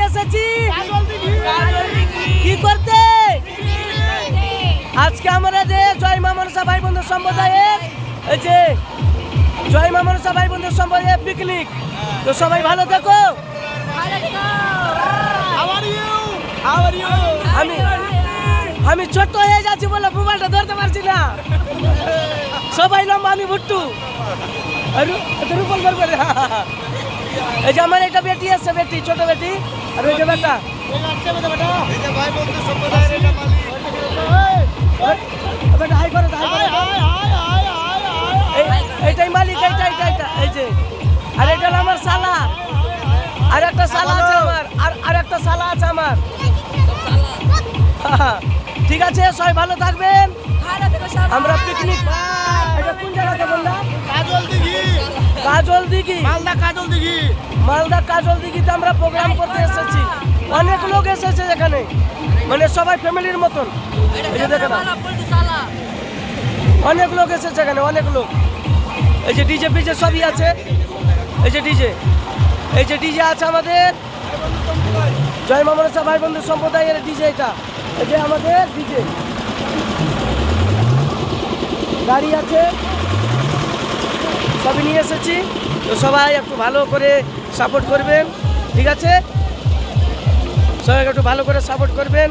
এসেছি কি করতে? আজকে আমরা যে জয় মা মনসা ভাই বন্ধু সম্প্রদায়ের এই যে জয় মা মনসা ভাই বন্ধু সম্প্রদায়ের পিকনিক। তো সবাই ভালো থেকো। আমি ছোট্ট হয়ে যাচ্ছি বলে মোবাইলটা ধরতে পারছি না। সবাই লম্বা, আমি ভুট্টু। এই যে আমার একটা বেটি আছে, বেটি ছোট বেটি, আর ওই যে বেটা এইটাই মালিক, এই যে আর এটা আমার শালা, আর একটা শালা আছে আমার, আর একটা শালা আছে আমার। ঠিক আছে, সবাই ভালো থাকবেন। আমরা পিকনিক কোন জায়গাতে বললাম? কাজল দিঘি, মালদা কাজল দিঘিতে আমরা প্রোগ্রাম করতে এসেছি। অনেক লোক এসেছে এখানে, মানে সবাই ফ্যামিলির মতন। এই যে দেখেন অনেক লোক এসেছে এখানে, অনেক লোক। এই যে ডিজে ফিজে সবই আছে। এই যে ডিজে আছে আমাদের জয় মা মনসা ভাই বন্ধু সম্প্রদায়ের ডিজে। এটা এই যে আমাদের ডিজে গাড়ি আছে, সবই নিয়ে এসেছি। তো সবাই একটু ভালো করে সাপোর্ট করবেন, ঠিক আছে? সবাই একটু ভালো করে সাপোর্ট করবেন।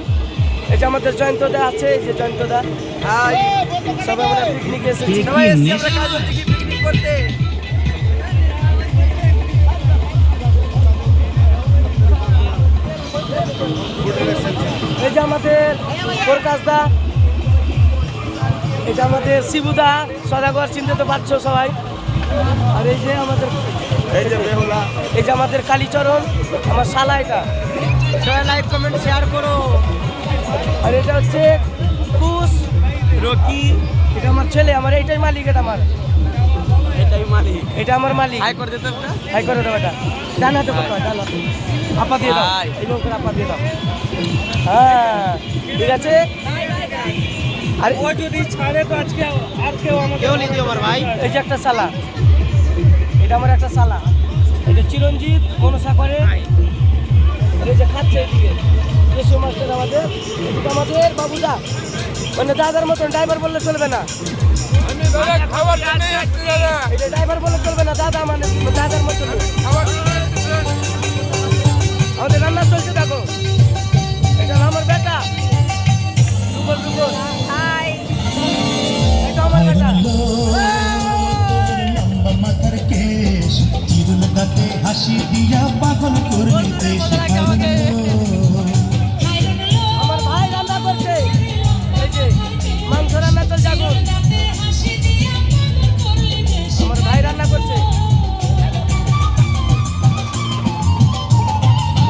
এই যে আমাদের জয়ন্তদা আছে, এই যে জয়ন্তদা, সবাই আমরা পিকনিকে এসেছি, সবাই এসেছি আমরা কাজল দিঘি পিকনিক করতে। এই যে আমাদের প্রকাশদা, এটা আমাদের শিবুদা, সদাগর, চিনতে তো পারছো সবাই। আর এই যে আমাদের বেহুলা, এই যে আমাদের কালীচরণ, আমার শালা। এটা সবাই লাইক কমেন্ট শেয়ার করো। আর এটা হচ্ছে কুশ রকি, এটা আমার ছেলে, আমার এইটাই মালিক, এটা আমার মালিক, এটা আমার মালিক। হাই করে দিতে, হাই করে দাও। এটা ডানাতে করতে হয়, ডানাতে আপা দিয়ে দাও, এইভাবে করে আপা দিয়ে দাও। হ্যাঁ ঠিক আছে। আর ও যদি ছাড়ে তো আজকে আর কেউ আমাকে নিতে আমার ভাই। এই যে একটা শালা, এটা আমার একটা শালা, এটা চিরঞ্জিত মনসা করে। এই যে খাচ্ছে এদিকে দেশি মাস্টার আমাদের, এটা আমাদের বাবুদা, মানে দাদার মতন। ড্রাইভার বললে চলবে না, এটা ড্রাইভার বললে চলবে না, দাদা মানে দাদার মতন। আমাদের রান্না চলছে, দেখো এটা আমার বেটা দুপুর দুপুর, এটা আমার বেটা। হাসি দিয়া পাগল করে